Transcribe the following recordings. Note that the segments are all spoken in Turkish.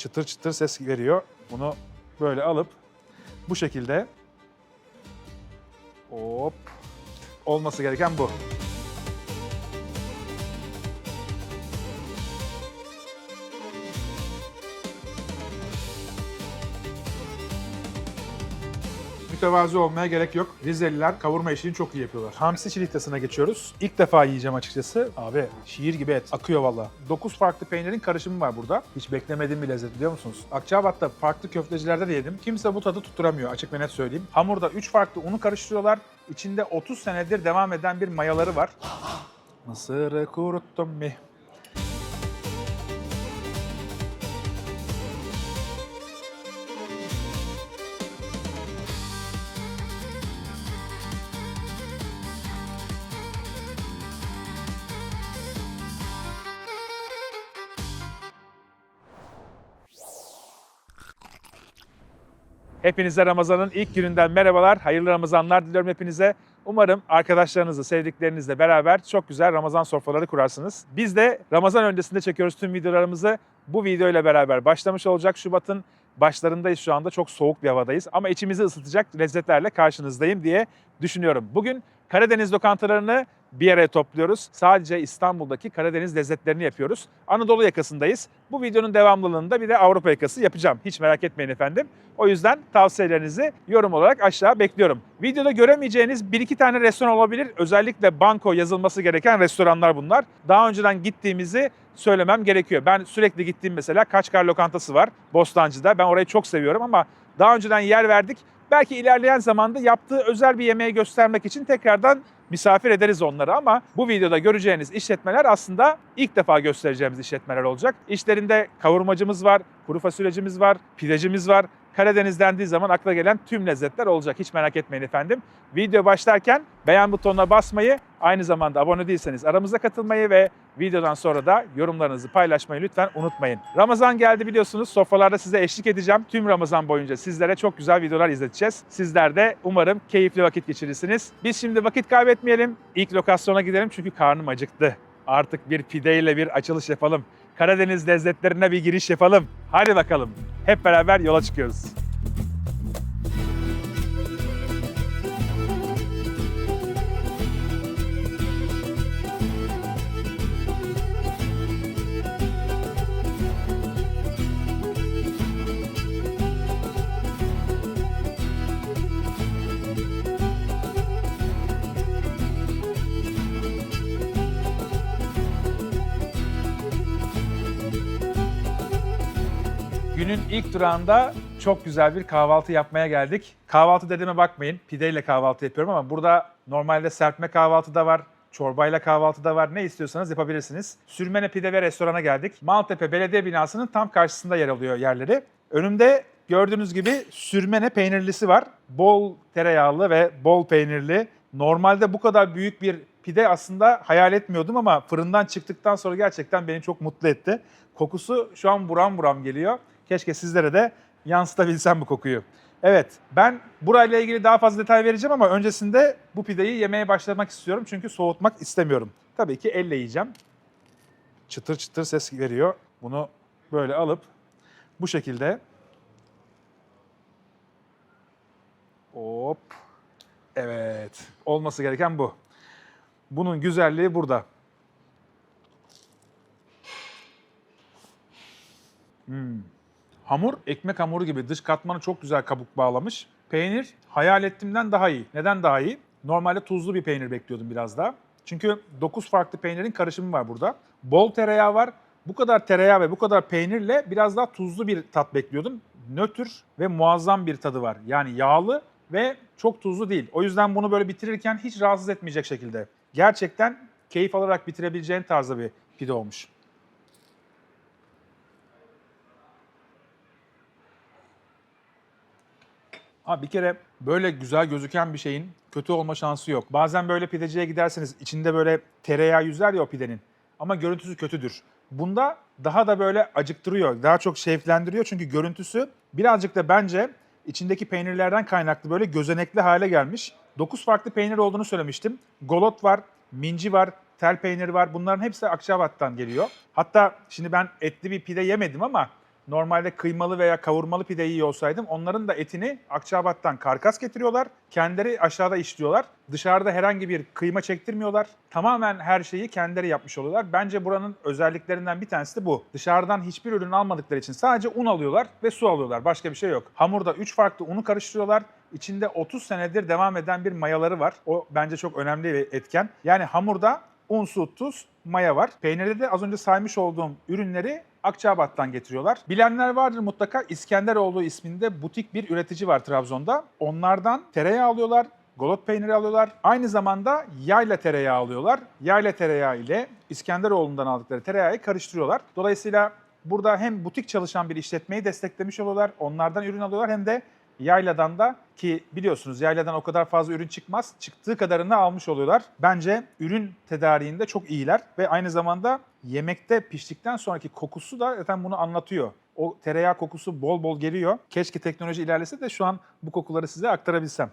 çıtır çıtır ses veriyor. Bunu böyle alıp bu şekilde hop, olması gereken bu. Mütevazi olmaya gerek yok. Rizeliler kavurma işini çok iyi yapıyorlar. Hamsi çilitasına geçiyoruz. İlk defa yiyeceğim açıkçası. Abi şiir gibi et. Akıyor valla. 9 farklı peynirin karışımı var burada. Hiç beklemediğim bir lezzet biliyor musunuz? Akçabat'ta farklı köftecilerde de yedim. Kimse bu tadı tutturamıyor açık ve net söyleyeyim. Hamurda 3 farklı unu karıştırıyorlar. İçinde 30 senedir devam eden bir mayaları var. Mısırı kuruttum mi? Hepinize Ramazan'ın ilk gününden merhabalar. Hayırlı Ramazanlar diliyorum hepinize. Umarım arkadaşlarınızla, sevdiklerinizle beraber çok güzel Ramazan sofraları kurarsınız. Biz de Ramazan öncesinde çekiyoruz tüm videolarımızı. Bu videoyla beraber başlamış olacak. Şubat'ın başlarındayız şu anda. Çok soğuk bir havadayız. Ama içimizi ısıtacak lezzetlerle karşınızdayım diye düşünüyorum. Bugün Karadeniz lokantalarını bir araya topluyoruz. Sadece İstanbul'daki Karadeniz lezzetlerini yapıyoruz. Anadolu yakasındayız. Bu videonun devamlılığında bir de Avrupa yakası yapacağım. Hiç merak etmeyin efendim. O yüzden tavsiyelerinizi yorum olarak aşağı bekliyorum. Videoda göremeyeceğiniz 1-2 tane restoran olabilir. Özellikle banko yazılması gereken restoranlar bunlar. Daha önceden gittiğimizi söylemem gerekiyor. Ben sürekli gittiğim mesela Kaçkar Lokantası var Bostancı'da. Ben orayı çok seviyorum ama daha önceden yer verdik. Belki ilerleyen zamanda yaptığı özel bir yemeği göstermek için tekrardan misafir ederiz onları ama bu videoda göreceğiniz işletmeler aslında ilk defa göstereceğimiz işletmeler olacak. İçlerinde kavurmacımız var, kuru fasulyecimiz var, pidecimiz var. Karadeniz dendiği zaman akla gelen tüm lezzetler olacak. Hiç merak etmeyin efendim. Video başlarken beğen butonuna basmayı, aynı zamanda abone değilseniz aramıza katılmayı ve videodan sonra da yorumlarınızı paylaşmayı lütfen unutmayın. Ramazan geldi biliyorsunuz. Sofralarda size eşlik edeceğim. Tüm Ramazan boyunca sizlere çok güzel videolar izleteceğiz. Sizler de umarım keyifli vakit geçirirsiniz. Biz şimdi vakit kaybetmeyelim. İlk lokasyona gidelim çünkü karnım acıktı. Artık bir pideyle bir açılış yapalım. Karadeniz lezzetlerine bir giriş yapalım. Hadi bakalım. Hep beraber yola çıkıyoruz. Günün ilk durağında çok güzel bir kahvaltı yapmaya geldik. Kahvaltı dediğime bakmayın, pideyle kahvaltı yapıyorum ama burada normalde serpme kahvaltı da var, çorbayla kahvaltı da var. Ne istiyorsanız yapabilirsiniz. Sürmene Pide ve Restorana geldik. Maltepe Belediye Binası'nın tam karşısında yer alıyor yerleri. Önümde gördüğünüz gibi sürmene peynirlisi var. Bol tereyağlı ve bol peynirli. Normalde bu kadar büyük bir pide aslında hayal etmiyordum ama fırından çıktıktan sonra gerçekten beni çok mutlu etti. Kokusu şu an buram buram geliyor. Keşke sizlere de yansıtabilsem bu kokuyu. Evet, ben burayla ilgili daha fazla detay vereceğim ama öncesinde bu pideyi yemeye başlamak istiyorum çünkü soğutmak istemiyorum. Tabii ki elle yiyeceğim. Çıtır çıtır ses veriyor. Bunu böyle alıp bu şekilde hop, evet, olması gereken bu. Bunun güzelliği burada. Hamur ekmek hamuru gibi dış katmanı çok güzel kabuk bağlamış. Peynir hayal ettiğimden daha iyi. Neden daha iyi? Normalde tuzlu bir peynir bekliyordum biraz daha. Çünkü 9 farklı peynirin karışımı var burada. Bol tereyağı var. Bu kadar tereyağı ve bu kadar peynirle biraz daha tuzlu bir tat bekliyordum. Nötr ve muazzam bir tadı var. Yani yağlı ve çok tuzlu değil. O yüzden bunu böyle bitirirken hiç rahatsız etmeyecek şekilde. Gerçekten keyif alarak bitirebileceğin tarzda bir pide olmuş. Bir kere böyle güzel gözüken bir şeyin kötü olma şansı yok. Bazen böyle pideciye giderseniz içinde böyle tereyağı yüzer ya o pidenin ama görüntüsü kötüdür. Bunda daha da böyle acıktırıyor, daha çok şevklendiriyor çünkü görüntüsü birazcık da bence içindeki peynirlerden kaynaklı böyle gözenekli hale gelmiş. 9 farklı peynir olduğunu söylemiştim. Golot var, minci var, tel peyniri var. Bunların hepsi Akçabat'tan geliyor. Hatta şimdi ben etli bir pide yemedim ama normalde kıymalı veya kavurmalı pide yiyor olsaydım onların da etini Akçaabat'tan karkas getiriyorlar. Kendileri aşağıda işliyorlar. Dışarıda herhangi bir kıyma çektirmiyorlar. Tamamen her şeyi kendileri yapmış oluyorlar. Bence buranın özelliklerinden bir tanesi de bu. Dışarıdan hiçbir ürün almadıkları için sadece un alıyorlar ve su alıyorlar. Başka bir şey yok. Hamurda 3 farklı unu karıştırıyorlar. İçinde 30 senedir devam eden bir mayaları var. O bence çok önemli bir etken. Yani hamurda un, su, tuz, maya var. Peynirde de az önce saymış olduğum ürünleri Akçaabat'tan getiriyorlar. Bilenler vardır mutlaka. İskenderoğlu isminde butik bir üretici var Trabzon'da. Onlardan tereyağı alıyorlar. Golat peyniri alıyorlar. Aynı zamanda yayla tereyağı alıyorlar. Yayla tereyağı ile İskenderoğlu'ndan aldıkları tereyağı karıştırıyorlar. Dolayısıyla burada hem butik çalışan bir işletmeyi desteklemiş oluyorlar. Onlardan ürün alıyorlar hem de Yayla'dan da, ki biliyorsunuz Yayla'dan o kadar fazla ürün çıkmaz. Çıktığı kadarını almış oluyorlar. Bence ürün tedariğinde çok iyiler ve aynı zamanda yemekte piştikten sonraki kokusu da zaten bunu anlatıyor. O tereyağı kokusu bol bol geliyor. Keşke teknoloji ilerlese de şu an bu kokuları size aktarabilsem.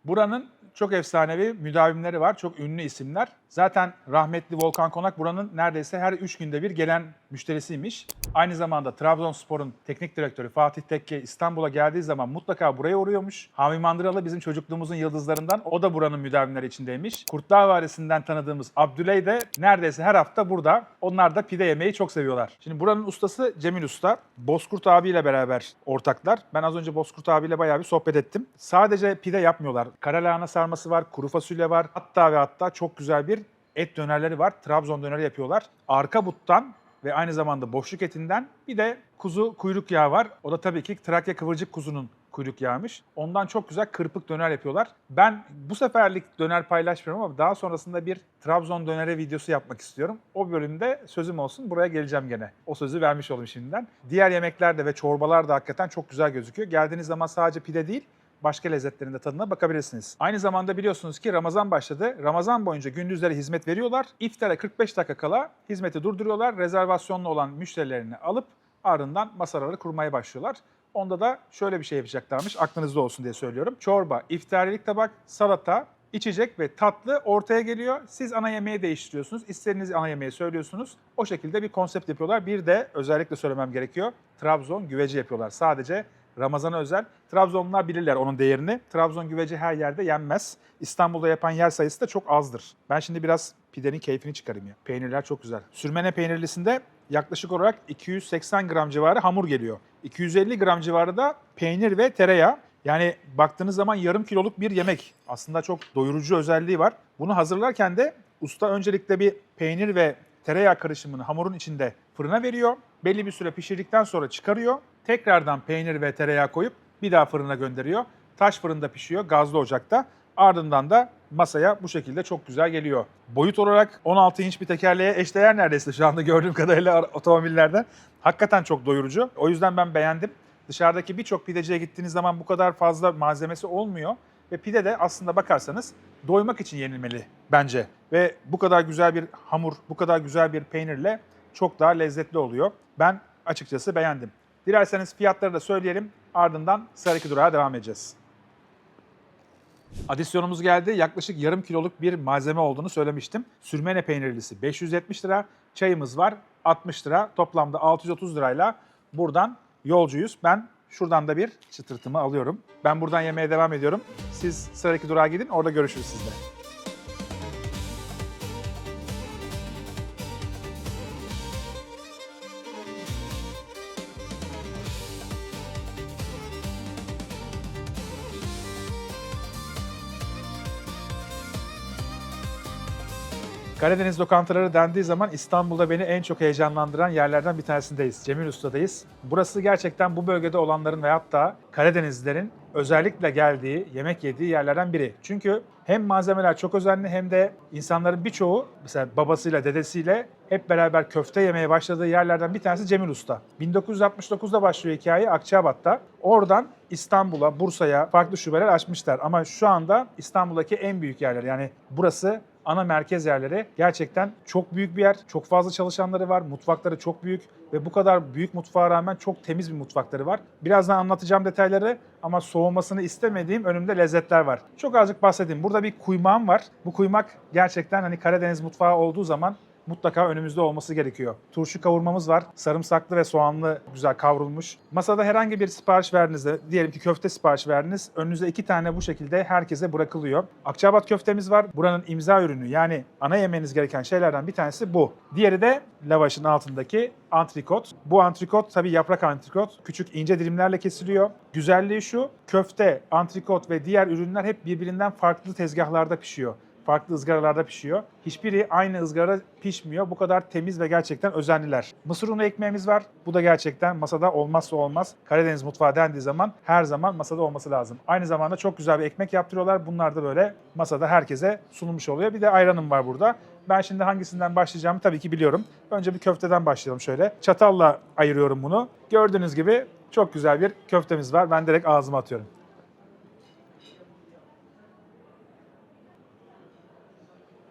Buranın çok efsanevi müdavimleri var, çok ünlü isimler. Zaten rahmetli Volkan Konak buranın neredeyse her 3 günde bir gelen müşterisiymiş. Aynı zamanda Trabzonspor'un teknik direktörü Fatih Tekke İstanbul'a geldiği zaman mutlaka buraya uğruyormuş. Hami Mandıralı bizim çocukluğumuzun yıldızlarından, o da buranın müdavimleri içindeymiş. Kurtlar Vadisi'nden tanıdığımız Abdüley de neredeyse her hafta burada. Onlar da pide yemeyi çok seviyorlar. Şimdi buranın ustası Cemil Usta. Bozkurt abiyle beraber ortaklar. Ben az önce Bozkurt abiyle bayağı bir sohbet ettim. Sadece pide yapmıyorlar. Kara lahana sarması var, kuru fasulye var. Hatta ve hatta çok güzel bir et dönerleri var. Trabzon döneri yapıyorlar. Arka buttan ve aynı zamanda boşluk etinden bir de kuzu kuyruk yağı var. O da tabii ki Trakya kıvırcık kuzunun kuyruk yağmış. Ondan çok güzel kırpık döner yapıyorlar. Ben bu seferlik döner paylaşmıyorum ama daha sonrasında bir Trabzon döneri videosu yapmak istiyorum. O bölümde sözüm olsun, buraya geleceğim gene. O sözü vermiş olayım şimdiden. Diğer yemekler de ve çorbalar da hakikaten çok güzel gözüküyor. Geldiğiniz zaman sadece pide değil, başka lezzetlerin de tadına bakabilirsiniz. Aynı zamanda biliyorsunuz ki Ramazan başladı. Ramazan boyunca gündüzleri hizmet veriyorlar. İftara 45 dakika kala hizmeti durduruyorlar. Rezervasyonlu olan müşterilerini alıp ardından masaları kurmaya başlıyorlar. Onda da şöyle bir şey yapacaklarmış, aklınızda olsun diye söylüyorum. Çorba, iftarilik tabak, salata, içecek ve tatlı ortaya geliyor. Siz ana yemeği değiştiriyorsunuz. İstediğiniz ana yemeği söylüyorsunuz. O şekilde bir konsept yapıyorlar. Bir de özellikle söylemem gerekiyor. Trabzon güveci yapıyorlar. Sadece Ramazan'a özel. Trabzonlular bilirler onun değerini. Trabzon güveci her yerde yenmez. İstanbul'da yapan yer sayısı da çok azdır. Ben şimdi biraz pidenin keyfini çıkarayım ya. Peynirler çok güzel. Sürmene peynirlisinde yaklaşık olarak 280 gram civarı hamur geliyor. 250 gram civarı da peynir ve tereyağı. Yani baktığınız zaman yarım kiloluk bir yemek. Aslında çok doyurucu özelliği var. Bunu hazırlarken de usta öncelikle bir peynir ve tereyağı karışımını hamurun içinde fırına veriyor. Belli bir süre pişirdikten sonra çıkarıyor. Tekrardan peynir ve tereyağı koyup bir daha fırına gönderiyor. Taş fırında pişiyor, gazlı ocakta. Ardından da masaya bu şekilde çok güzel geliyor. Boyut olarak 16 inç bir tekerleğe eşdeğer neredeyse şu anda gördüğüm kadarıyla otomobillerden. Hakikaten çok doyurucu. O yüzden ben beğendim. Dışarıdaki birçok pideciye gittiğiniz zaman bu kadar fazla malzemesi olmuyor. Ve pide de aslında bakarsanız doymak için yenilmeli bence. Ve bu kadar güzel bir hamur, bu kadar güzel bir peynirle çok daha lezzetli oluyor. Ben açıkçası beğendim. Dilerseniz fiyatları da söyleyelim. Ardından sıradaki durağa devam edeceğiz. Adisyonumuz geldi. Yaklaşık yarım kiloluk bir malzeme olduğunu söylemiştim. Sürmene peynirlisi 570 lira. Çayımız var 60 lira. Toplamda 630 lirayla buradan yolcuyuz. Ben şuradan da bir çıtırtımı alıyorum. Ben buradan yemeye devam ediyorum. Siz sıradaki durağa gidin. Orada görüşürüz sizle. Karadeniz lokantaları dendiği zaman İstanbul'da beni en çok heyecanlandıran yerlerden bir tanesindeyiz. Cemil Usta'dayız. Burası gerçekten bu bölgede olanların ve hatta Karadenizlilerin özellikle geldiği, yemek yediği yerlerden biri. Çünkü hem malzemeler çok özenli hem de insanların birçoğu mesela babasıyla, dedesiyle hep beraber köfte yemeye başladığı yerlerden bir tanesi Cemil Usta. 1969'da başlıyor hikaye Akçaabat'ta. Oradan İstanbul'a, Bursa'ya farklı şubeler açmışlar. Ama şu anda İstanbul'daki en büyük yerler. Yani burası ana merkez yerleri. Gerçekten çok büyük bir yer. Çok fazla çalışanları var. Mutfakları çok büyük ve bu kadar büyük mutfağa rağmen çok temiz bir mutfakları var. Birazdan anlatacağım detayları ama soğumasını istemediğim önümde lezzetler var. Çok azıcık bahsedeyim. Burada bir kuymağım var. Bu kuymak gerçekten hani Karadeniz mutfağı olduğu zaman mutlaka önümüzde olması gerekiyor. Turşu kavurmamız var. Sarımsaklı ve soğanlı güzel kavrulmuş. Masada herhangi bir sipariş verdiğinizde, diyelim ki köfte sipariş verdiniz. Önünüze 2 tane bu şekilde herkese bırakılıyor. Akçaabat köftemiz var. Buranın imza ürünü, yani ana yemeniz gereken şeylerden bir tanesi bu. Diğeri de lavaşın altındaki antrikot. Bu antrikot tabii yaprak antrikot. Küçük ince dilimlerle kesiliyor. Güzelliği şu: köfte, antrikot ve diğer ürünler hep birbirinden farklı tezgahlarda pişiyor. Farklı ızgaralarda pişiyor. Hiçbiri aynı ızgarada pişmiyor. Bu kadar temiz ve gerçekten özenliler. Mısır unu ekmeğimiz var. Bu da gerçekten masada olmazsa olmaz. Karadeniz mutfağı dendiği zaman her zaman masada olması lazım. Aynı zamanda çok güzel bir ekmek yaptırıyorlar. Bunlar da böyle masada herkese sunulmuş oluyor. Bir de ayranım var burada. Ben şimdi hangisinden başlayacağımı tabii ki biliyorum. Önce bir köfteden başlayalım şöyle. Çatalla ayırıyorum bunu. Gördüğünüz gibi çok güzel bir köftemiz var. Ben direkt ağzıma atıyorum.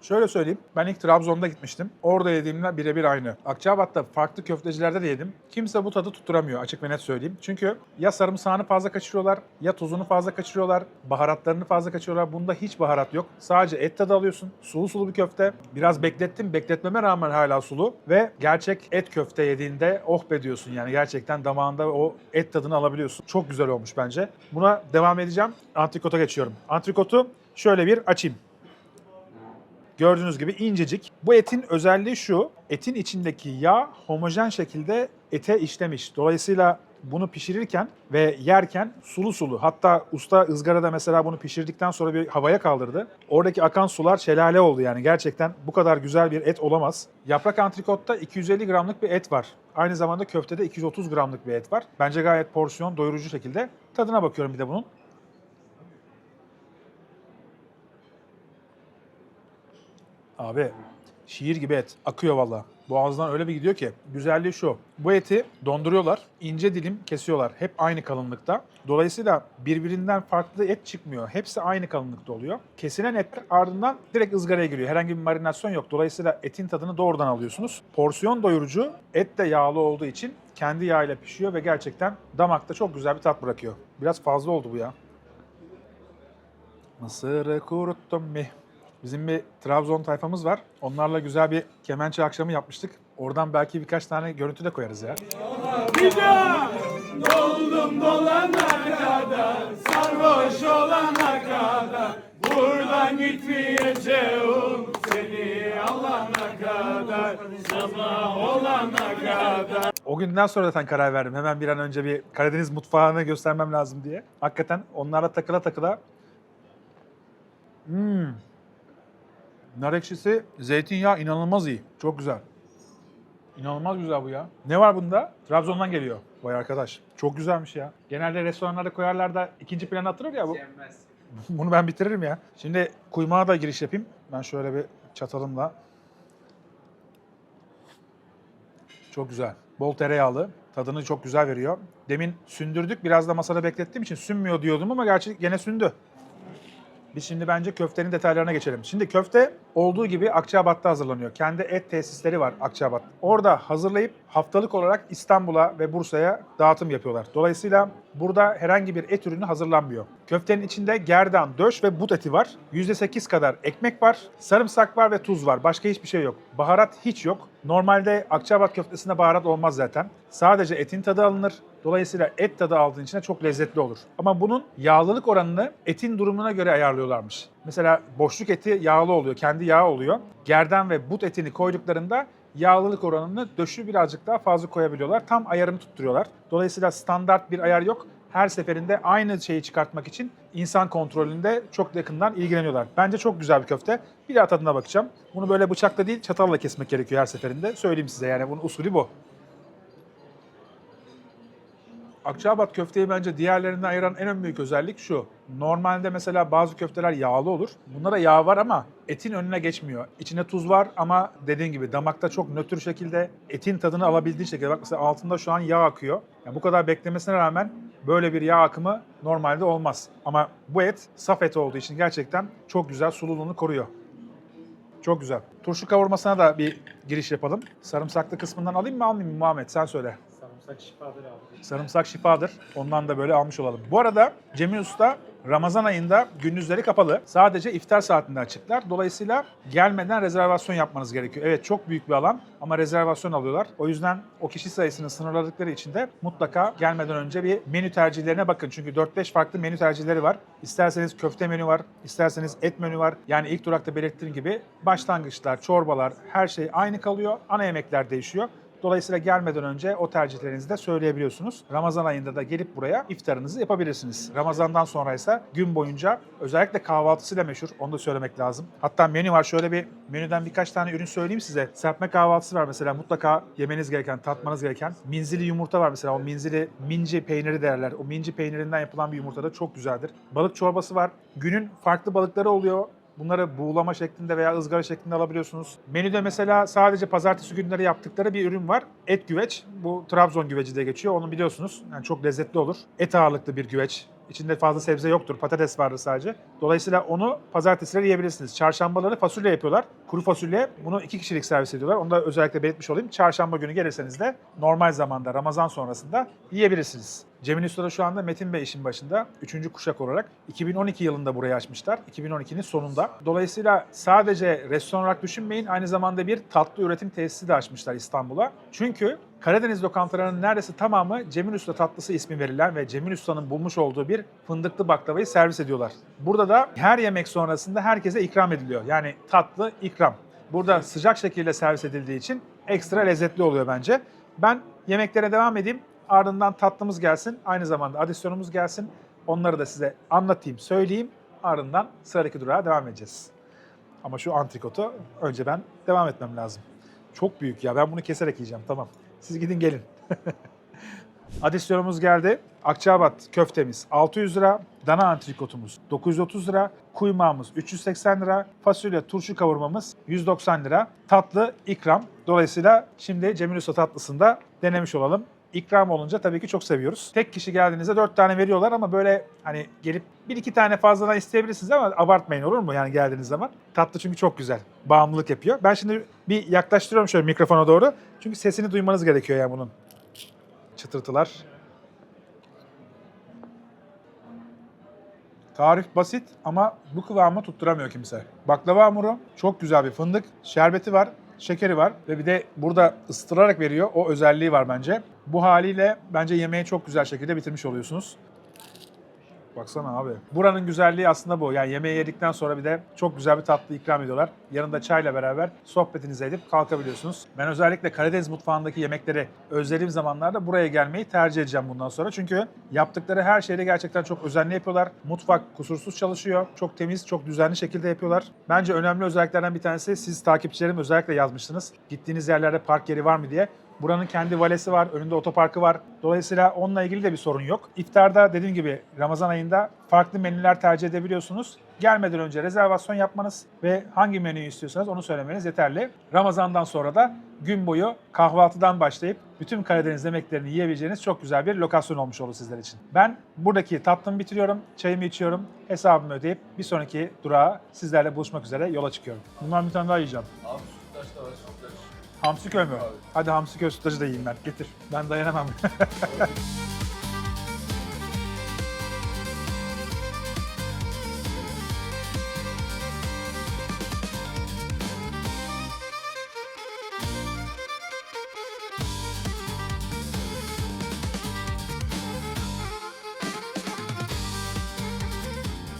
Şöyle söyleyeyim, ben ilk Trabzon'da gitmiştim. Orada yediğimle birebir aynı. Akçaabat'ta farklı köftecilerde de yedim. Kimse bu tadı tutturamıyor, açık ve net söyleyeyim. Çünkü ya sarımsağını fazla kaçırıyorlar, ya tuzunu fazla kaçırıyorlar, baharatlarını fazla kaçırıyorlar. Bunda hiç baharat yok. Sadece et tadı alıyorsun. Sulu sulu bir köfte. Biraz beklettim, bekletmeme rağmen hala sulu. Ve gerçek et köfte yediğinde oh be diyorsun yani. Gerçekten damağında o et tadını alabiliyorsun. Çok güzel olmuş bence. Buna devam edeceğim. Antrikota geçiyorum. Antrikotu şöyle bir açayım. Gördüğünüz gibi incecik. Bu etin özelliği şu: etin içindeki yağ homojen şekilde ete işlemiş. Dolayısıyla bunu pişirirken ve yerken sulu sulu. Hatta usta ızgarada mesela bunu pişirdikten sonra bir havaya kaldırdı. Oradaki akan sular şelale oldu yani. Gerçekten bu kadar güzel bir et olamaz. Yaprak antrikotta 250 gramlık bir et var. Aynı zamanda köftede 230 gramlık bir et var. Bence gayet porsiyon doyurucu şekilde. Tadına bakıyorum bir de bunun. Abi şiir gibi et. Akıyor valla. Boğazdan öyle bir gidiyor ki. Güzelliği şu: bu eti donduruyorlar, ince dilim kesiyorlar. Hep aynı kalınlıkta. Dolayısıyla birbirinden farklı et çıkmıyor. Hepsi aynı kalınlıkta oluyor. Kesilen etler ardından direkt ızgaraya giriyor. Herhangi bir marinasyon yok. Dolayısıyla etin tadını doğrudan alıyorsunuz. Porsiyon doyurucu, et de yağlı olduğu için kendi yağıyla pişiyor ve gerçekten damakta çok güzel bir tat bırakıyor. Biraz fazla oldu bu ya. Mısırı kuruttum mi? Bizim bir Trabzon tayfamız var. Onlarla güzel bir kemençe akşamı yapmıştık. Oradan belki birkaç tane görüntü de koyarız ya. Doldum dolana kadar, sarhoş olana kadar, buradan gitmeyeceğim seni alana kadar, sabah olana kadar. O günden sonra zaten karar verdim. Hemen bir an önce bir Karadeniz mutfağını göstermem lazım diye. Hakikaten onlarla takıla takıla. Nar ekşisi, zeytinyağı inanılmaz iyi. Çok güzel. İnanılmaz güzel bu ya. Ne var bunda? Trabzon'dan geliyor. Vay arkadaş. Çok güzelmiş ya. Genelde restoranlarda koyarlar da ikinci plana atılır ya bu. Bunu ben bitiririm ya. Şimdi kuymağa da giriş yapayım. Ben şöyle bir çatalımla. Çok güzel. Bol tereyağlı. Tadını çok güzel veriyor. Demin sündürdük. Biraz da masada beklettiğim için sünmüyor diyordum ama gerçi gene sündü. Biz şimdi bence köftenin detaylarına geçelim. Şimdi köfte olduğu gibi Akçaabat'ta hazırlanıyor. Kendi et tesisleri var Akçaabat. Orada hazırlayıp haftalık olarak İstanbul'a ve Bursa'ya dağıtım yapıyorlar. Dolayısıyla burada herhangi bir et ürünü hazırlanmıyor. Köftenin içinde gerdan, döş ve but eti var. %8 kadar ekmek var, sarımsak var ve tuz var. Başka hiçbir şey yok. Baharat hiç yok. Normalde Akçaabat köftesinde baharat olmaz zaten. Sadece etin tadı alınır. Dolayısıyla et tadı aldığın için de çok lezzetli olur. Ama bunun yağlılık oranını etin durumuna göre ayarlıyorlarmış. Mesela boşluk eti yağlı oluyor, kendi yağı oluyor. Gerdan ve but etini koyduklarında yağlılık oranını döşü birazcık daha fazla koyabiliyorlar. Tam ayarını tutturuyorlar. Dolayısıyla standart bir ayar yok. Her seferinde aynı şeyi çıkartmak için insan kontrolünde çok yakından ilgileniyorlar. Bence çok güzel bir köfte. Bir daha tadına bakacağım. Bunu böyle bıçakla değil çatalla kesmek gerekiyor her seferinde. Söyleyeyim size yani bunun usulü bu. Akçaabat köfteyi bence diğerlerinden ayıran en büyük özellik şu: normalde mesela bazı köfteler yağlı olur. Bunda da yağ var ama etin önüne geçmiyor. İçinde tuz var ama dediğin gibi damakta çok nötr şekilde etin tadını alabildiği şekilde. Bak mesela altında şu an yağ akıyor. Yani bu kadar beklemesine rağmen böyle bir yağ akımı normalde olmaz. Ama bu et saf et olduğu için gerçekten çok güzel sululuğunu koruyor. Çok güzel. Turşu kavurmasına da bir giriş yapalım. Sarımsaklı kısmından alayım mı almayayım mı Muhammed? Sen söyle. Sarımsak şifadır abi. Sarımsak şifadır. Ondan da böyle almış olalım. Bu arada Cemil Usta Ramazan ayında gündüzleri kapalı. Sadece iftar saatinde açıklar. Dolayısıyla gelmeden rezervasyon yapmanız gerekiyor. Evet, çok büyük bir alan ama rezervasyon alıyorlar. O yüzden o kişi sayısını sınırladıkları için de mutlaka gelmeden önce bir menü tercihlerine bakın. Çünkü 4-5 farklı menü tercihleri var. İsterseniz köfte menü var, isterseniz et menü var. Yani ilk durakta belirttiğim gibi başlangıçlar, çorbalar, her şey aynı kalıyor. Ana yemekler değişiyor. Dolayısıyla gelmeden önce o tercihlerinizi de söyleyebiliyorsunuz. Ramazan ayında da gelip buraya iftarınızı yapabilirsiniz. Ramazandan sonra ise gün boyunca özellikle kahvaltısıyla meşhur. Onu da söylemek lazım. Hatta menü var. Şöyle bir menüden birkaç tane ürün söyleyeyim size. Serpme kahvaltısı var mesela. Mutlaka yemeniz gereken, tatmanız gereken. Minzili yumurta var mesela. O minzili, minci peyniri derler. O minci peynirinden yapılan bir yumurta da çok güzeldir. Balık çorbası var. Günün farklı balıkları oluyor. Bunları buğulama şeklinde veya ızgara şeklinde alabiliyorsunuz. Menüde mesela sadece pazartesi günleri yaptıkları bir ürün var. Et güveç. Bu Trabzon güveci de geçiyor. Onu biliyorsunuz. Yani çok lezzetli olur. Et ağırlıklı bir güveç. İçinde fazla sebze yoktur. Patates vardır sadece. Dolayısıyla onu pazartesileri yiyebilirsiniz. Çarşambaları fasulye yapıyorlar. Kuru fasulye. Bunu 2 kişilik servis ediyorlar. Onu da özellikle belirtmiş olayım. Çarşamba günü gelirseniz de normal zamanda, Ramazan sonrasında yiyebilirsiniz. Cemil Usta da şu anda Metin Bey işin başında. 3. kuşak olarak. 2012 yılında burayı açmışlar. 2012'nin sonunda. Dolayısıyla sadece restoran olarak düşünmeyin. Aynı zamanda bir tatlı üretim tesisi de açmışlar İstanbul'a. Çünkü Karadeniz lokantalarının neredeyse tamamı Cemil Usta tatlısı ismi verilen ve Cemil Usta'nın bulmuş olduğu bir fındıklı baklavayı servis ediyorlar. Burada da her yemek sonrasında herkese ikram ediliyor. Yani tatlı ikram. Burada sıcak şekilde servis edildiği için ekstra lezzetli oluyor bence. Ben yemeklere devam edeyim. Ardından tatlımız gelsin. Aynı zamanda adisyonumuz gelsin. Onları da size anlatayım, söyleyeyim. Ardından sıradaki durağa devam edeceğiz. Ama şu antrikotu önce ben devam etmem lazım. Çok büyük ya. Ben bunu keserek yiyeceğim. Tamam. Siz gidin gelin. Adisyonumuz geldi. Akçaabat köftemiz 600 lira. Dana antrikotumuz 930 lira. Kuymağımız 380 lira. Fasulye turşu kavurmamız 190 lira. Tatlı ikram. Dolayısıyla şimdi Cemil Usta tatlısını da denemiş olalım. İkram olunca tabii ki çok seviyoruz. Tek kişi geldiğinizde 4 tane veriyorlar ama böyle hani gelip 1-2 tane fazladan isteyebilirsiniz ama abartmayın, olur mu yani geldiğiniz zaman. Tatlı çünkü çok güzel. Bağımlılık yapıyor. Ben şimdi bir yaklaştırıyorum şöyle mikrofona doğru. Çünkü sesini duymanız gerekiyor yani bunun. Çıtırtılar. Tarif basit ama bu kıvamı tutturamıyor kimse. Baklava hamuru, çok güzel bir fındık, şerbeti var, şekeri var ve bir de burada ısıtırarak veriyor. O özelliği var bence. Bu haliyle bence yemeği çok güzel şekilde bitirmiş oluyorsunuz. Baksana abi. Buranın güzelliği aslında bu. Yani yemeği yedikten sonra bir de çok güzel bir tatlı ikram ediyorlar. Yanında çayla beraber sohbetinizi edip kalkabiliyorsunuz. Ben özellikle Karadeniz mutfağındaki yemekleri özlediğim zamanlarda buraya gelmeyi tercih edeceğim bundan sonra. Çünkü yaptıkları her şeyde gerçekten çok özenli yapıyorlar. Mutfak kusursuz çalışıyor. Çok temiz, çok düzenli şekilde yapıyorlar. Bence önemli özelliklerden bir tanesi, siz takipçilerim özellikle yazmışsınız. Gittiğiniz yerlerde park yeri var mı diye. Buranın kendi valesi var, önünde otoparkı var. Dolayısıyla onunla ilgili de bir sorun yok. İftarda dediğim gibi Ramazan ayında farklı menüler tercih edebiliyorsunuz. Gelmeden önce rezervasyon yapmanız ve hangi menüyü istiyorsanız onu söylemeniz yeterli. Ramazandan sonra da gün boyu kahvaltıdan başlayıp bütün Karadeniz yemeklerini yiyebileceğiniz çok güzel bir lokasyon olmuş olur sizler için. Ben buradaki tatlımı bitiriyorum, çayımı içiyorum, hesabımı ödeyip bir sonraki durağa sizlerle buluşmak üzere yola çıkıyorum. Bundan bir tane daha yiyeceğim. Abi sütlaç da var, sütlaç. Hamsiköy mü? Hadi Hamsiköy sütlacı da yiyeyim ben. Getir. Ben dayanamam.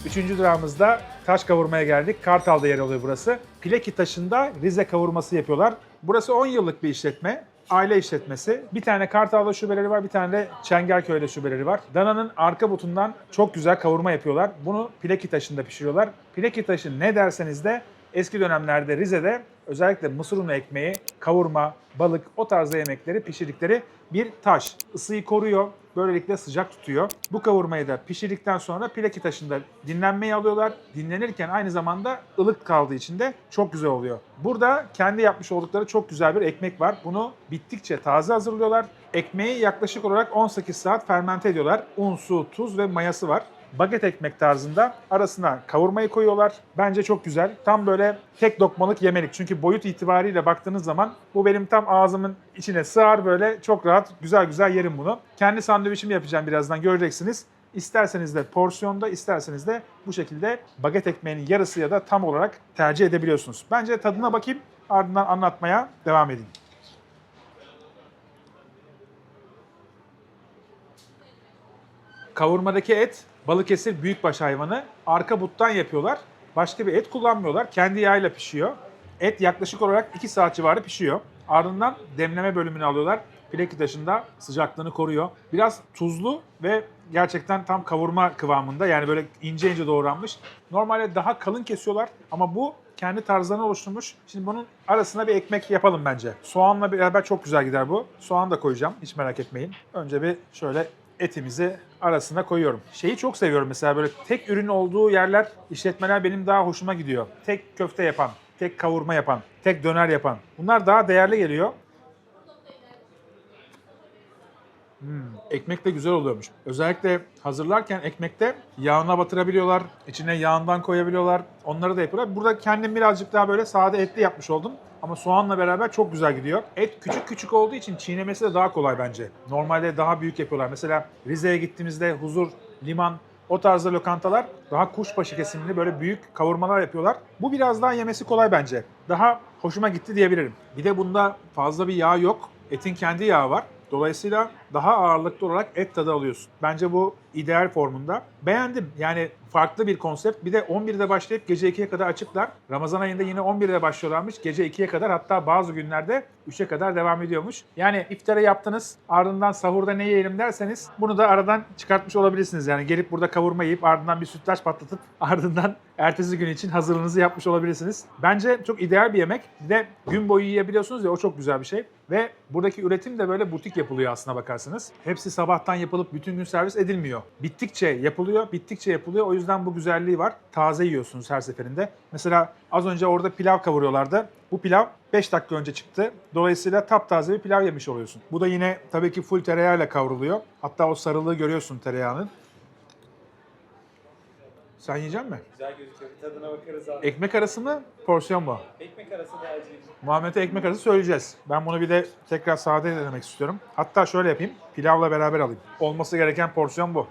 Üçüncü durağımızda taş kavurmaya geldik. Kartal'da yer alıyor burası. Pileki taşında Rize kavurması yapıyorlar. Burası 10 yıllık bir işletme. Aile işletmesi. Bir tane Kartal'da şubeleri var, bir tane de Çengelköy'de şubeleri var. Dananın arka butundan çok güzel kavurma yapıyorlar. Bunu pileki taşında pişiriyorlar. Pileki taşı ne derseniz de eski dönemlerde Rize'de özellikle mısır unu ekmeği, kavurma, balık, o tarzda yemekleri pişirdikleri bir taş. Isıyı koruyor, böylelikle sıcak tutuyor. Bu kavurmayı da pişirdikten sonra pileki taşında dinlenmeye alıyorlar. Dinlenirken aynı zamanda ılık kaldığı için de çok güzel oluyor. Burada kendi yapmış oldukları çok güzel bir ekmek var. Bunu bittikçe taze hazırlıyorlar. Ekmeği yaklaşık olarak 18 saat fermente ediyorlar. Un, su, tuz ve mayası var. baget ekmek tarzında arasına kavurmayı koyuyorlar. Bence çok güzel. Tam böyle tek lokmalık yemelik. Çünkü boyut itibariyle baktığınız zaman bu benim tam ağzımın içine sığar, böyle çok rahat güzel güzel yerim bunu. Kendi sandviçimi yapacağım, birazdan göreceksiniz. İsterseniz de porsiyonda, isterseniz de bu şekilde baget ekmeğinin yarısı ya da tam olarak tercih edebiliyorsunuz. Bence tadına bakayım, ardından anlatmaya devam edeyim. Kavurmadaki et Balıkesir büyükbaş hayvanı. Arka buttan yapıyorlar. Başka bir et kullanmıyorlar. Kendi yağıyla pişiyor. Et yaklaşık olarak 2 saat civarı pişiyor. Ardından demleme bölümünü alıyorlar. Plaki taşında sıcaklığını koruyor. Biraz tuzlu ve gerçekten tam kavurma kıvamında. Yani böyle ince ince doğranmış. Normalde daha kalın kesiyorlar ama bu kendi tarzlarını oluşturmuş. Şimdi bunun arasına bir ekmek yapalım bence. Soğanla beraber çok güzel gider bu. Soğan da koyacağım. Hiç merak etmeyin. Önce bir şöyle etimizi arasına koyuyorum. Şeyi çok seviyorum mesela, böyle tek ürün olduğu yerler, işletmeler benim daha hoşuma gidiyor. Tek köfte yapan, tek kavurma yapan, tek döner yapan. Bunlar daha değerli geliyor. Ekmek de güzel oluyormuş. Özellikle hazırlarken ekmekte yağına batırabiliyorlar. İçine yağından koyabiliyorlar. Onları da yapıyorlar. Burada kendim birazcık daha böyle sade etli yapmış oldum. Ama soğanla beraber çok güzel gidiyor. Et küçük küçük olduğu için çiğnemesi de daha kolay bence. Normalde daha büyük yapıyorlar. Mesela Rize'ye gittiğimizde Huzur, Liman, o tarzda lokantalar daha kuşbaşı kesimli böyle büyük kavurmalar yapıyorlar. Bu biraz daha yemesi kolay bence. Daha hoşuma gitti diyebilirim. Bir de bunda fazla bir yağ yok. Etin kendi yağı var. Dolayısıyla daha ağırlıklı olarak et tadı alıyorsun. Bence bu ideal formunda. Beğendim. Yani farklı bir konsept. Bir de 11'de başlayıp gece 2'ye kadar açıklar. Ramazan ayında yine 11'de başlıyorlarmış. Gece 2'ye kadar, hatta bazı günlerde 3'e kadar devam ediyormuş. Yani iftarı yaptınız, ardından sahurda ne yiyelim derseniz bunu da aradan çıkartmış olabilirsiniz. Yani gelip burada kavurma yiyip ardından bir sütlaç patlatıp ardından ertesi gün için hazırlığınızı yapmış olabilirsiniz. Bence çok ideal bir yemek. Bir de gün boyu yiyebiliyorsunuz ya, o çok güzel bir şey. Ve buradaki üretim de böyle butik yapılıyor aslına bakarsanız. Hepsi sabahtan yapılıp bütün gün servis edilmiyor. Bittikçe yapılıyor, bittikçe yapılıyor. O yüzden bu güzelliği var. Taze yiyorsunuz her seferinde. Mesela az önce orada pilav kavuruyorlardı. Bu pilav 5 dakika önce çıktı. Dolayısıyla taptaze bir pilav yemiş oluyorsun. Bu da yine tabii ki full tereyağıyla kavruluyor. Hatta o sarılığı görüyorsun tereyağının. Sen yiyecek misin? Güzel gözüküyor. Bir tadına bakarız abi. Ekmek arası mı, porsiyon mu? Ekmek arası tercihim. Muhammed'e ekmek arası söyleyeceğiz. Ben bunu bir de tekrar sade denemek istiyorum. Hatta şöyle yapayım, pilavla beraber alayım. Olması gereken porsiyon bu.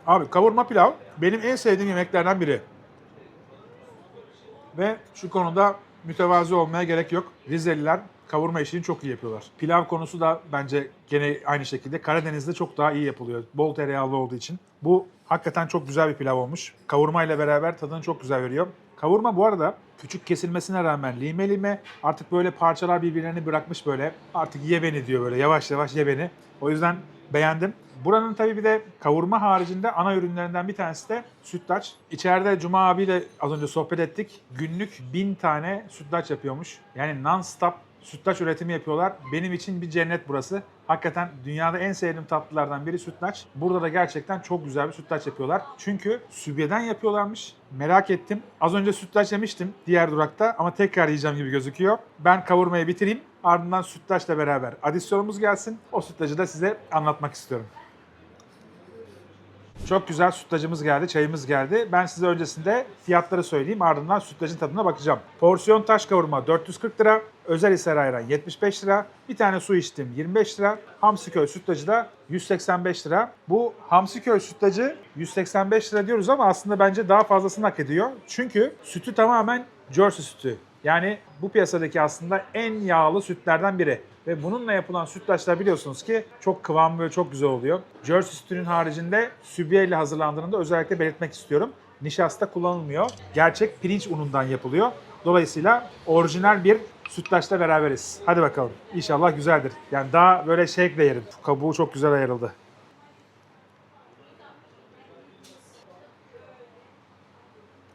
Abi kavurma pilav benim en sevdiğim yemeklerden biri. Ve şu konuda mütevazi olmaya gerek yok. Rizeliler kavurma işini çok iyi yapıyorlar. Pilav konusu da bence gene aynı şekilde Karadeniz'de çok daha iyi yapılıyor. Bol tereyağlı olduğu için. Bu hakikaten çok güzel bir pilav olmuş. Kavurma ile beraber tadını çok güzel veriyor. Kavurma bu arada küçük kesilmesine rağmen lime lime, artık böyle parçalar birbirlerini bırakmış böyle. Artık ye beni diyor, böyle yavaş yavaş ye beni. O yüzden beğendim. Buranın tabii bir de kavurma haricinde ana ürünlerinden bir tanesi de sütlaç. İçeride Cuma abiyle az önce sohbet ettik. Günlük 1000 tane sütlaç yapıyormuş. Yani non-stop sütlaç üretimi yapıyorlar. Benim için bir cennet burası. Hakikaten dünyada en sevdiğim tatlılardan biri sütlaç. Burada da gerçekten çok güzel bir sütlaç yapıyorlar. Çünkü sübyeden yapıyorlarmış. Merak ettim. Az önce sütlaç yemiştim diğer durakta ama tekrar yiyeceğim gibi gözüküyor. Ben kavurmayı bitireyim. Ardından sütlaçla beraber adisyonumuz gelsin. O sütlacı da size anlatmak istiyorum. Çok güzel sütlacımız geldi, çayımız geldi. Ben size öncesinde fiyatları söyleyeyim, ardından sütlacın tadına bakacağım. Porsiyon taş kavurma 440 lira, Özelhisar ayran 75 lira, bir tane su içtim 25 lira, Hamsiköy sütlacı da 185 lira. Bu Hamsiköy sütlacı 185 lira diyoruz ama aslında bence daha fazlasını hak ediyor. Çünkü sütü tamamen Jersey sütü. Yani bu piyasadaki aslında en yağlı sütlerden biri. Ve bununla yapılan sütlaçlar biliyorsunuz ki çok kıvamlı ve çok güzel oluyor. Jersey sütünün haricinde sübye ile hazırlandığını da özellikle belirtmek istiyorum. Nişasta kullanılmıyor. Gerçek pirinç unundan yapılıyor. Dolayısıyla orijinal bir sütlaçla beraberiz. Hadi bakalım. İnşallah güzeldir. Yani daha böyle shake'le yerim. Kabuğu çok güzel ayrıldı.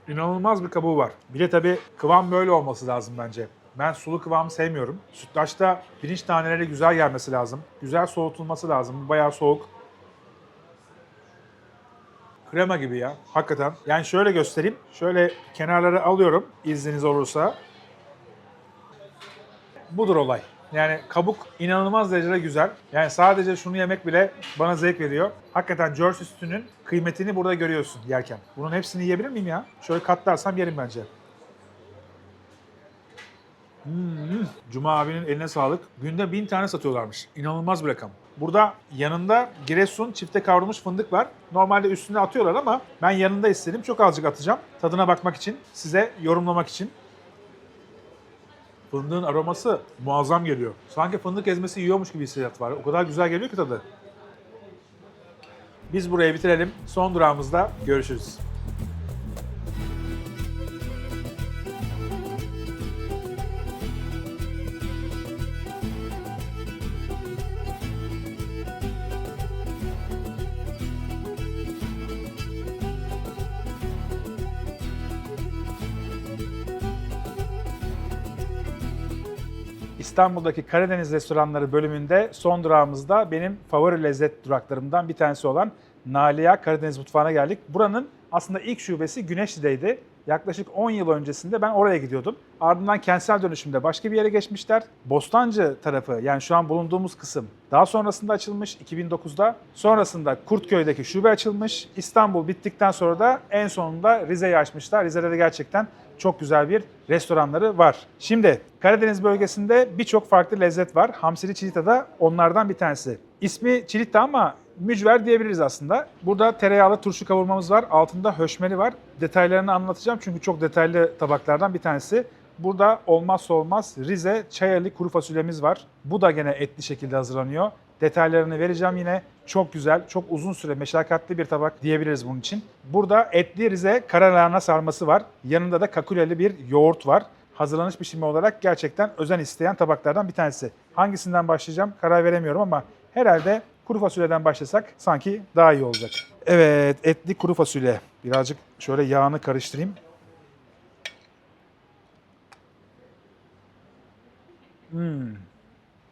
İnanılmaz bir kabuğu var. Bir de tabii kıvam böyle olması lazım bence. Ben sulu kıvamı sevmiyorum. Sütlaçta pirinç taneleri güzel gelmesi lazım. Güzel soğutulması lazım. Bu bayağı soğuk. Krema gibi ya. Hakikaten. Yani şöyle göstereyim. Şöyle kenarları alıyorum izniniz olursa. Budur olay. Yani kabuk inanılmaz derecede güzel. Yani sadece şunu yemek bile bana zevk veriyor. Hakikaten Jersey sütünün kıymetini burada görüyorsun yerken. Bunun hepsini yiyebilir miyim ya? Şöyle katlarsam yerim bence. Cuma abinin eline sağlık. Günde 1000 tane satıyorlarmış. İnanılmaz bir rakam. Burada yanında Giresun çifte kavrulmuş fındık var. Normalde üstüne atıyorlar ama ben yanında istedim. Çok azıcık atacağım. Tadına bakmak için, size yorumlamak için. Fındığın aroması muazzam geliyor. Sanki fındık ezmesi yiyormuş gibi hissiyat var. O kadar güzel geliyor ki tadı. Biz burayı bitirelim. Son durağımızda görüşürüz. İstanbul'daki Karadeniz restoranları bölümünde son durağımızda benim favori lezzet duraklarımdan bir tanesi olan Nalia Karadeniz Mutfağı'na geldik. Buranın aslında ilk şubesi Güneşli'deydi. Yaklaşık 10 yıl öncesinde ben oraya gidiyordum. Ardından kentsel dönüşümde başka bir yere geçmişler. Bostancı tarafı, yani şu an bulunduğumuz kısım daha sonrasında açılmış 2009'da. Sonrasında Kurtköy'deki şube açılmış. İstanbul bittikten sonra da en sonunda Rize'yi açmışlar. Rize'de de gerçekten çok güzel bir restoranları var. Şimdi Karadeniz bölgesinde birçok farklı lezzet var. Hamsili Çilita da onlardan bir tanesi. İsmi Çilita ama mücver diyebiliriz aslında. Burada tereyağlı turşu kavurmamız var. Altında höşmeli var. Detaylarını anlatacağım çünkü çok detaylı tabaklardan bir tanesi. Burada olmazsa olmaz Rize Çayeli kuru fasulyemiz var. Bu da gene etli şekilde hazırlanıyor. Detaylarını vereceğim yine. Çok güzel, çok uzun süre meşakkatli bir tabak diyebiliriz bunun için. Burada etli Rize karalahana sarması var. Yanında da kakuleli bir yoğurt var. Hazırlanış biçimi olarak gerçekten özen isteyen tabaklardan bir tanesi. Hangisinden başlayacağım karar veremiyorum ama herhalde kuru fasulyeden başlasak sanki daha iyi olacak. Evet, etli kuru fasulye. Birazcık şöyle yağını karıştırayım.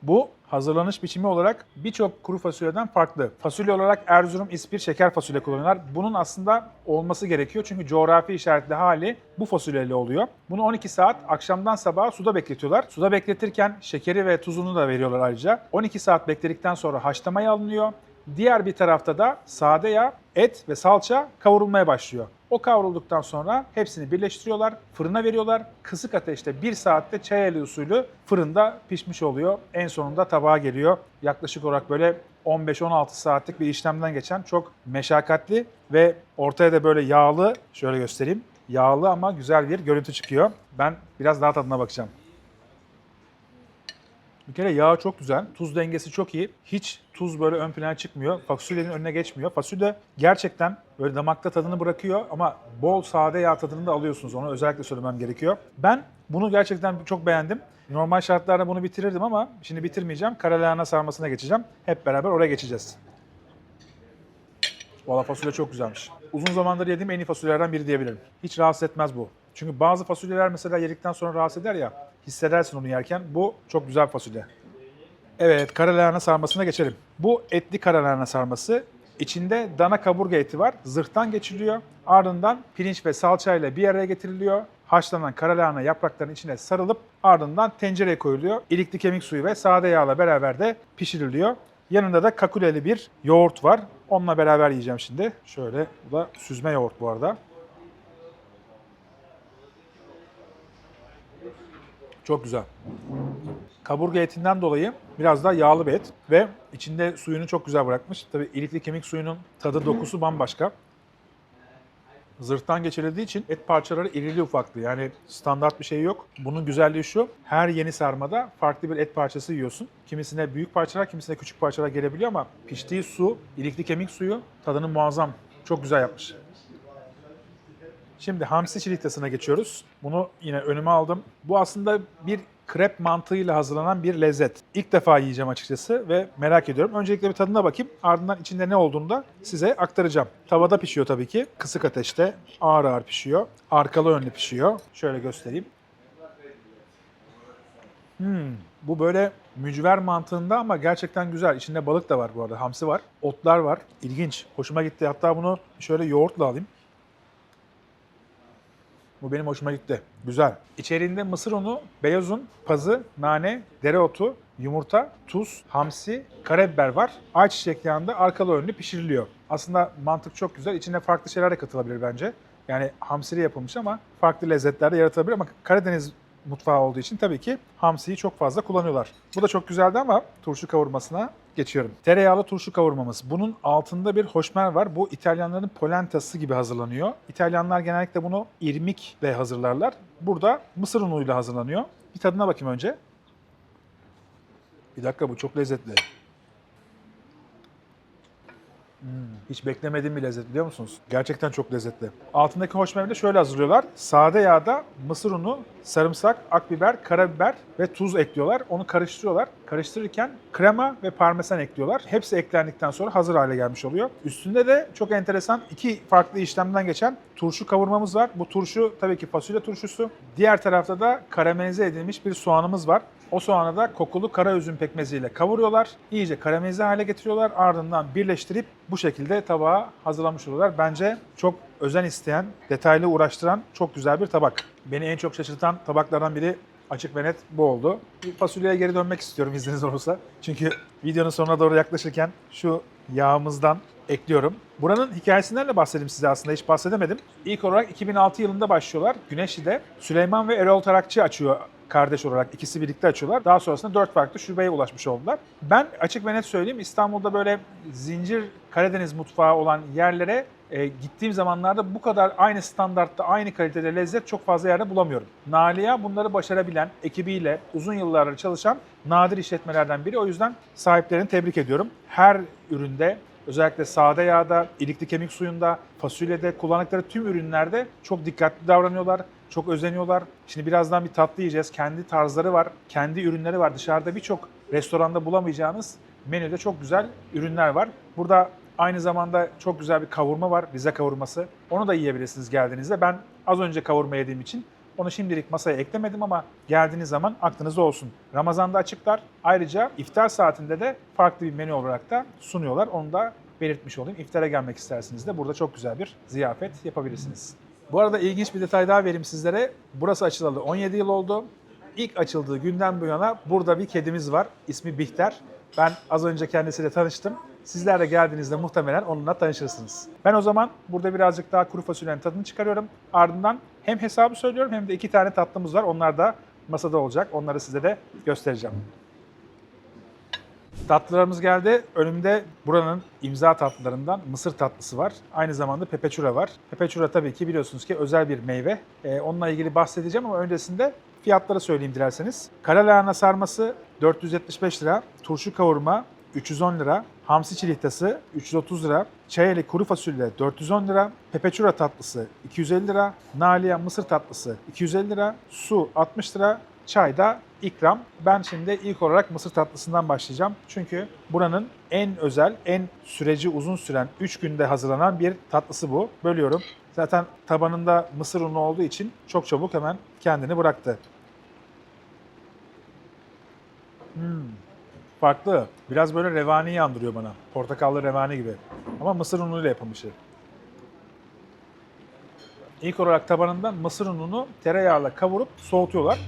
Bu hazırlanış biçimi olarak birçok kuru fasulyeden farklı. Fasulye olarak Erzurum, İspir, şeker fasulye kullanıyorlar. Bunun aslında olması gerekiyor çünkü coğrafi işaretli hali bu fasulyeyle oluyor. Bunu 12 saat akşamdan sabaha suda bekletiyorlar. Suda bekletirken şekeri ve tuzunu da veriyorlar ayrıca. 12 saat bekledikten sonra haşlamaya alınıyor. Diğer bir tarafta da sade yağ, et ve salça kavrulmaya başlıyor. O kavrulduktan sonra hepsini birleştiriyorlar, fırına veriyorlar. Kısık ateşte 1 saatte çayeli usulü fırında pişmiş oluyor. En sonunda tabağa geliyor. Yaklaşık olarak böyle 15-16 saatlik bir işlemden geçen çok meşakkatli ve ortaya da böyle yağlı, şöyle göstereyim. Yağlı ama güzel bir görüntü çıkıyor. Ben biraz daha tadına bakacağım. Bir kere yağı çok güzel, tuz dengesi çok iyi. Hiç tuz böyle ön plana çıkmıyor, fasulyenin önüne geçmiyor. Fasulye gerçekten böyle damakta tadını bırakıyor ama bol sade yağ tadını da alıyorsunuz. Onu özellikle söylemem gerekiyor. Ben bunu gerçekten çok beğendim. Normal şartlarda bunu bitirirdim ama şimdi bitirmeyeceğim. Karalahana sarmasına geçeceğim. Hep beraber oraya geçeceğiz. Valla fasulye çok güzelmiş. Uzun zamandır yediğim en iyi fasulyelerden biri diyebilirim. Hiç rahatsız etmez bu. Çünkü bazı fasulyeler mesela yedikten sonra rahatsız eder ya, hissedersin onu yerken. Bu çok güzel bir fasulye. Evet, karalahana sarmasına geçelim. Bu etli karalahana sarması. İçinde dana kaburga eti var. Zırhtan geçiriliyor. Ardından pirinç ve salçayla bir araya getiriliyor. Haşlanan karalahana yapraklarının içine sarılıp ardından tencereye koyuluyor. İlikli kemik suyu ve sade yağla beraber de pişiriliyor. Yanında da kakuleli bir yoğurt var. Onunla beraber yiyeceğim şimdi. Şöyle, bu da süzme yoğurt bu arada. Çok güzel. Kaburga etinden dolayı biraz daha yağlı bir et ve içinde suyunu çok güzel bırakmış. Tabii ilikli kemik suyunun tadı, dokusu bambaşka. Zırhtan geçirildiği için et parçaları irili ufaklı, yani standart bir şey yok. Bunun güzelliği şu, her yeni sarmada farklı bir et parçası yiyorsun. Kimisine büyük parçalar, kimisine küçük parçalar gelebiliyor ama piştiği su, ilikli kemik suyu tadını muazzam, çok güzel yapmış. Şimdi hamsi çilitasına geçiyoruz. Bunu yine önüme aldım. Bu aslında bir krep mantığıyla hazırlanan bir lezzet. İlk defa yiyeceğim açıkçası ve merak ediyorum. Öncelikle bir tadına bakayım. Ardından içinde ne olduğunu da size aktaracağım. Tavada pişiyor tabii ki. Kısık ateşte ağır ağır pişiyor. Arkalı önlü pişiyor. Şöyle göstereyim. Bu böyle mücver mantığında ama gerçekten güzel. İçinde balık da var bu arada. Hamsi var. Otlar var. İlginç. Hoşuma gitti. Hatta bunu şöyle yoğurtla alayım. Bu benim hoşuma gitti. Güzel. İçeriğinde mısır unu, beyaz un, pazı, nane, dereotu, yumurta, tuz, hamsi, karabiber var. Ayçiçek yağında arkalı önlü pişiriliyor. Aslında mantık çok güzel. İçine farklı şeyler de katılabilir bence. Yani hamsiyle yapılmış ama farklı lezzetler de yaratabilir ama Karadeniz mutfağı olduğu için tabii ki hamsiyi çok fazla kullanıyorlar. Bu da çok güzeldi ama turşu kavurmasına geçiyorum. Tereyağlı turşu kavurmamız. Bunun altında bir hoşmer var. Bu İtalyanların polentası gibi hazırlanıyor. İtalyanlar genellikle bunu irmikle hazırlarlar. Burada mısır unuyla hazırlanıyor. Bir tadına bakayım önce. Bir dakika, bu çok lezzetli. Hiç beklemediğim bir lezzet, biliyor musunuz? Gerçekten çok lezzetli. Altındaki hoşmeri de şöyle hazırlıyorlar. Sade yağda mısır unu, sarımsak, akbiber, karabiber ve tuz ekliyorlar. Onu karıştırıyorlar. Karıştırırken krema ve parmesan ekliyorlar. Hepsi eklendikten sonra hazır hale gelmiş oluyor. Üstünde de çok enteresan 2 farklı işlemden geçen turşu kavurmamız var. Bu turşu tabii ki fasulye turşusu. Diğer tarafta da karamelize edilmiş bir soğanımız var. O soğanı da kokulu kara üzüm pekmeziyle kavuruyorlar. İyice karamelize hale getiriyorlar. Ardından birleştirip bu şekilde tabağa hazırlamış oluyorlar. Bence çok özen isteyen, detaylı uğraştıran çok güzel bir tabak. Beni en çok şaşırtan tabaklardan biri açık ve net bu oldu. Bir fasulyeye geri dönmek istiyorum izniniz olursa. Çünkü videonun sonuna doğru yaklaşırken şu yağımızdan ekliyorum. Buranın hikayesinden de bahsedeyim size, aslında hiç bahsedemedim. İlk olarak 2006 yılında başlıyorlar. Güneşli'de Süleyman ve Erol Tarakçı açıyor kardeş olarak. İkisi birlikte açıyorlar. Daha sonrasında 4 farklı şubeye ulaşmış oldular. Ben açık ve net söyleyeyim, İstanbul'da böyle zincir Karadeniz mutfağı olan yerlere gittiğim zamanlarda bu kadar aynı standartta, aynı kalitede lezzet çok fazla yerde bulamıyorum. Nalia bunları başarabilen, ekibiyle uzun yıllardır çalışan nadir işletmelerden biri. O yüzden sahiplerini tebrik ediyorum. Her üründe, özellikle sade yağda, ilikli kemik suyunda, fasulyede kullandıkları tüm ürünlerde çok dikkatli davranıyorlar. Çok özeniyorlar. Şimdi birazdan bir tatlı yiyeceğiz. Kendi tarzları var, kendi ürünleri var. Dışarıda birçok restoranda bulamayacağınız menüde çok güzel ürünler var. Burada aynı zamanda çok güzel bir kavurma var, Rize kavurması. Onu da yiyebilirsiniz geldiğinizde. Ben az önce kavurma yediğim için onu şimdilik masaya eklemedim ama geldiğiniz zaman aklınızda olsun. Ramazan'da açıklar. Ayrıca iftar saatinde de farklı bir menü olarak da sunuyorlar. Onu da belirtmiş olayım. İftara gelmek isterseniz de burada çok güzel bir ziyafet yapabilirsiniz. Bu arada ilginç bir detay daha vereyim sizlere. Burası açılalı 17 yıl oldu. İlk açıldığı günden bu yana burada bir kedimiz var. İsmi Bihter. Ben az önce kendisiyle tanıştım. Sizler de geldiğinizde muhtemelen onunla tanışırsınız. Ben o zaman burada birazcık daha kuru fasulyenin tadını çıkarıyorum. Ardından hem hesabı söylüyorum hem de 2 tane tatlımız var. Onlar da masada olacak. Onları size de göstereceğim. Tatlılarımız geldi. Önümde buranın imza tatlılarından mısır tatlısı var. Aynı zamanda pepeçura var. Pepeçura tabii ki biliyorsunuz ki özel bir meyve. Onunla ilgili bahsedeceğim ama öncesinde fiyatları söyleyeyim dilerseniz. Kara lahana sarması 475 lira. Turşu kavurma 310 lira. Hamsi çilihtası 330 lira. Çayeli kuru fasulye 410 lira. Pepeçura tatlısı 250 lira. Nalia mısır tatlısı 250 lira. Su 60 lira. Çay da ikram. Ben şimdi ilk olarak mısır tatlısından başlayacağım. Çünkü buranın en özel, en süreci uzun süren 3 günde hazırlanan bir tatlısı bu. Bölüyorum. Zaten tabanında mısır unu olduğu için çok çabuk hemen kendini bıraktı. Farklı. Biraz böyle revaniyi andırıyor bana. Portakallı revani gibi. Ama mısır unuyla yapılmış. İlk olarak tabanında mısır ununu tereyağıyla kavurup soğutuyorlar.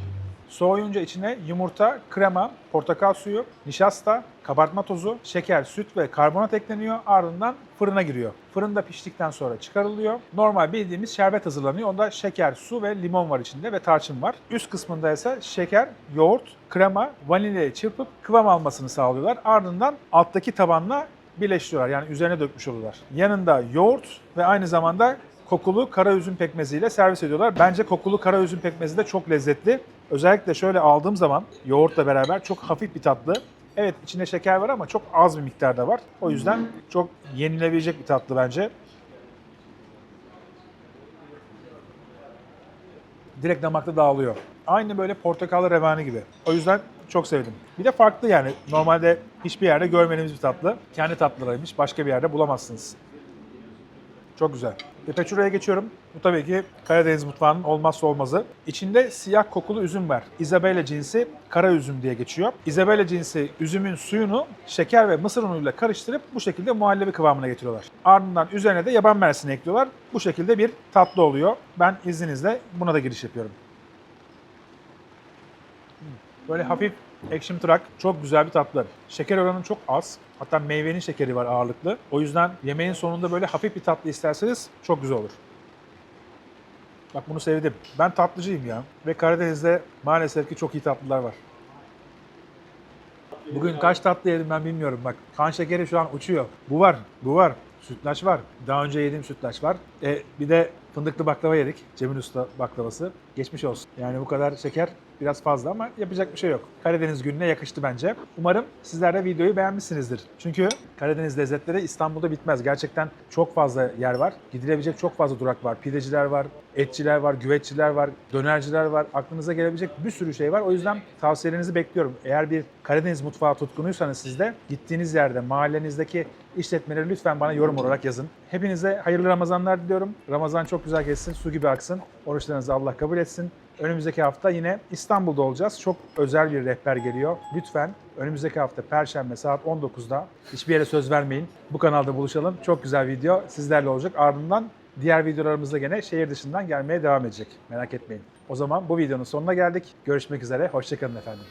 Soğuyunca içine yumurta, krema, portakal suyu, nişasta, kabartma tozu, şeker, süt ve karbonat ekleniyor. Ardından fırına giriyor. Fırında piştikten sonra çıkarılıyor. Normal bildiğimiz şerbet hazırlanıyor. Onda şeker, su ve limon var içinde ve tarçın var. Üst kısmında ise şeker, yoğurt, krema, vanilyayı çırpıp kıvam almasını sağlıyorlar. Ardından alttaki tabanla birleştiriyorlar. Yani üzerine dökmüş oluyorlar. Yanında yoğurt ve aynı zamanda kokulu kara üzüm pekmeziyle servis ediyorlar. Bence kokulu kara üzüm pekmezi de çok lezzetli. Özellikle şöyle aldığım zaman yoğurtla beraber çok hafif bir tatlı. Evet, içinde şeker var ama çok az bir miktarda var. O yüzden çok yenilebilecek bir tatlı bence. Direkt damakta dağılıyor. Aynı böyle portakallı revani gibi. O yüzden çok sevdim. Bir de farklı yani. Normalde hiçbir yerde görmediğimiz bir tatlı. Kendi tatlılarıymış. Başka bir yerde bulamazsınız. Çok güzel. Pepeçura'ya geçiyorum. Bu tabii ki Karadeniz mutfağının olmazsa olmazı. İçinde siyah kokulu üzüm var. Isabella cinsi kara üzüm diye geçiyor. Isabella cinsi üzümün suyunu şeker ve mısır unuyla karıştırıp bu şekilde muhallebi kıvamına getiriyorlar. Ardından üzerine de yaban mersini ekliyorlar. Bu şekilde bir tatlı oluyor. Ben izninizle buna da giriş yapıyorum. Böyle hafif Ekşim tırak çok güzel bir tatlı. Şeker oranı çok az. Hatta meyvenin şekeri var ağırlıklı. O yüzden yemeğin sonunda böyle hafif bir tatlı isterseniz çok güzel olur. Bak bunu sevdim. Ben tatlıcıyım ya. Ve Karadeniz'de maalesef ki çok iyi tatlılar var. Bugün kaç tatlı yedim ben bilmiyorum bak. Kan şekeri şu an uçuyor. Bu var, bu var. Sütlaç var. Daha önce yediğim sütlaç var. Bir de fındıklı baklava yedik. Cemil Usta baklavası. Geçmiş olsun. Yani bu kadar şeker biraz fazla ama yapacak bir şey yok. Karadeniz gününe yakıştı bence. Umarım sizler de videoyu beğenmişsinizdir. Çünkü Karadeniz lezzetleri İstanbul'da bitmez. Gerçekten çok fazla yer var. Gidilebilecek çok fazla durak var. Pideciler var, etçiler var, güveççiler var, dönerciler var. Aklınıza gelebilecek bir sürü şey var. O yüzden tavsiyelerinizi bekliyorum. Eğer bir Karadeniz mutfağı tutkunuysanız siz de gittiğiniz yerde, mahallenizdeki işletmeleri lütfen bana yorum olarak yazın. Hepinize hayırlı Ramazanlar diliyorum. Ramazan çok güzel geçsin, su gibi aksın. Oruçlarınızı Allah kabul etsin. Önümüzdeki hafta yine İstanbul'da olacağız. Çok özel bir rehber geliyor. Lütfen önümüzdeki hafta Perşembe saat 19'da hiçbir yere söz vermeyin. Bu kanalda buluşalım. Çok güzel video sizlerle olacak. Ardından diğer videolarımızda gene şehir dışından gelmeye devam edecek. Merak etmeyin. O zaman bu videonun sonuna geldik. Görüşmek üzere. Hoşça kalın efendim.